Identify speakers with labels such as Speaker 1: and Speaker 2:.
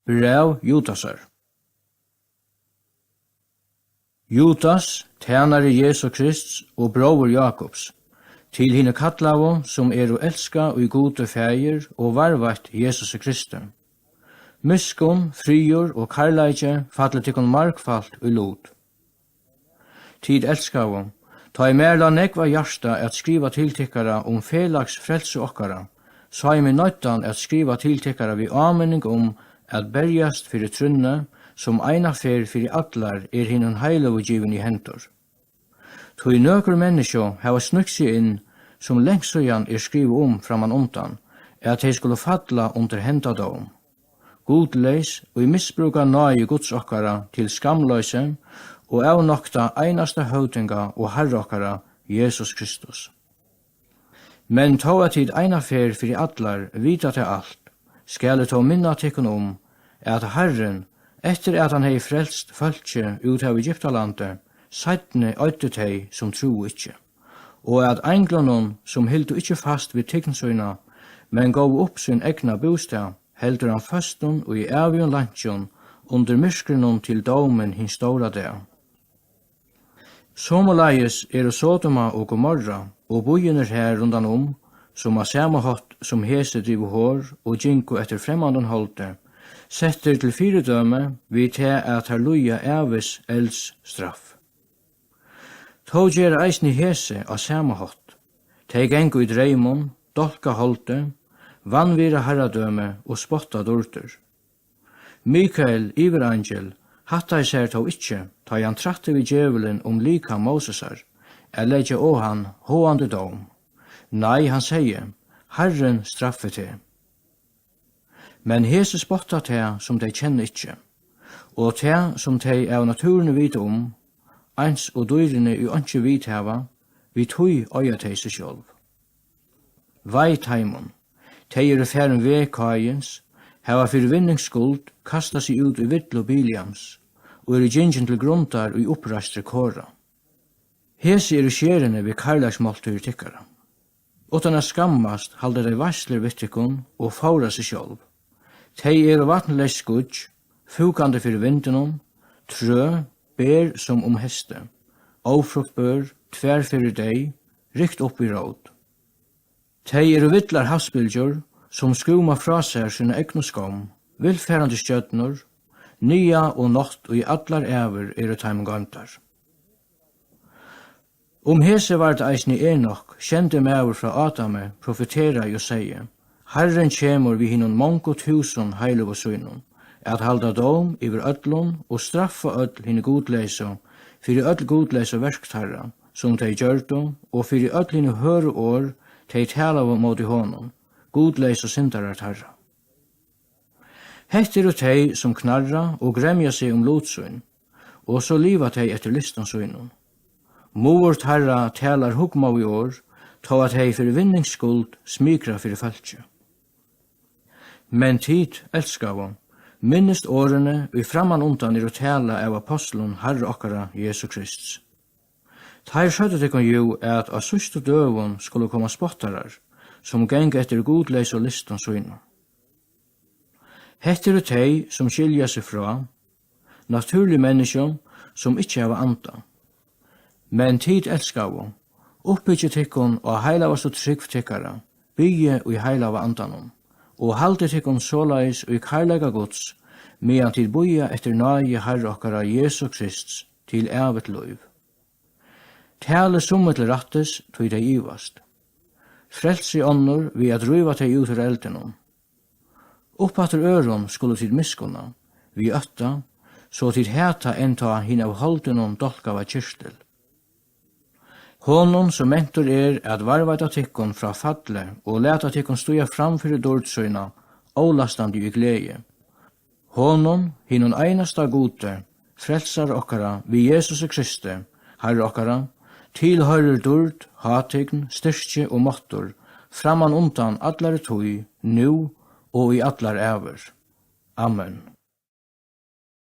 Speaker 1: Brev Judasar. Judas, tjänare Jesu Krist og bror Jakobs, til hine kattlavu som elska og gode fægir og varvat Jesus Kristi. Myskon, friur og karlægje falle tikkun markfalt og lot. Tid elskavu, ta I merla nekva hjärsta at skriva tiltikkara felags frelse okkara, så I nøytan at skriva tiltikkara vi anmenning at berjast fyrir trunne, som eina fer fyrir allar hinnun heilovugiven I hentor. Tui nøkur menneskjo hava snukt seg inn, som lengsøyan skriva framan undan, at hei skulle falla under hendadom. Godleis og I misbruka nøye Guds okkara til skamløse og avnokta einasta høvdinga og herre okkara, Jesus Kristus. Men tå at tid eina fer fyrir allar vita til alt, skal tå minna tikkun at Herren, etter at han hei frelst fölkje ut av Egyptalandet, seitne øyde teg som tro ikkje, og at englanon som hildu ikkje fast vid tikkensøyna, men gav opp sin egna bostad, heldur han faston og I evigjon lantjon under myskrenon til domen hin stora dag. Somoleies Sodoma og Gomorra og bojener her rundan som har samme hatt som hese drivu hår og djinko etter fremmandon holde, setter til fyredøme vid til at her luja evis elds straff. Tog gjer eisni hese av samme hatt, teg engu I dreimon, dolka holde, vanvira herradøme og spotta dorter. Mikael, iverangel, hatta I ser tå ikkje, ta han tratte vid djevelen lika Mosesar, leggja å han håande dom. Nei, han sier, Herren straffe te. Men hese spotta te som de kjenner ikkje, og te som de av naturen vite eins og dyrene I ønske vite hava, vi tøy øya te seg sjálv. Vai taimon, te færen veg kajens, hava fyrir vinningsskuld, kasta seg ut I vittlo Biliams, og gingen til gruntar og I opprastre kåra. Hese skjerene ved karlagsmåltur tikkara. Utan a skammast halda de varsler vittikon og faura seg sjálv. Tei vatnleis skudj, fukande fyrir vindenon, trø, ber som heste, ofruktbør, tver fyrir deg, rikt opp I råd. Tei vittlar havsbildjur, som skuma fra seg sine egnu skam, vilferande stjøtnor, nya og natt og I allar ever taim gantar. Hese var det eisni Enok, kjente mever fra Adame, profetera og seie, Herren kjemur vi hinnon mongo tusen heilug og søgnon, at halda dom iver öllun og straffa öll hinne godleisa, fyrir öll godleisa verktarra, som tei gjørdu, og fyrir öll hinne høru år, tei tala mot I honom, godleisa syndarar tarra. Hett tei som knarra og gremja seg lotsøyn, og så liva tei etter listansøynon. Mor tarra talar hugma I år, ta at hei fyrir vinningsskuld smikra fyrir falskje. Men tid, elskava, minnest årene vi framan undan tala av apostlen Herre okkara Jesu Krist. Tær skjøttet ikkon jo at av systu døvun skulle komma spottarar, som geng etter godleis og listan søyna. Hett tei som skilja seg fra, naturlig menneskjum som ikkje hava anda. Men tid elskava, oppbyggje tikkun og heilavast og trygg tikkara, bygge og heilava andanon, og halde tikkun såleis og karlega gods, medan til boja etter nage Herre okkara Jesu Krist til evet loiv. Tale summet til rattes, tog dei ivast. Frels I ånder vi at ruiva teg ut ur eldenon. Oppatter øron skulle tid miskunna, vi ötta, så tid heta enta hin av holdenon dolkava kyrstel. Honom som mentor at varvaita tikkun fra falle og leta tikkun stuja framfyrir dordsøyna, ålastandi I glede. Honom, hinnon einasta gode, frelsar okkara vi Jesus Kristi, Herre okkara, tilhører dord, hatign, styrkje og måttor, framan undan allare tøy, nu og I allar ever. Amen.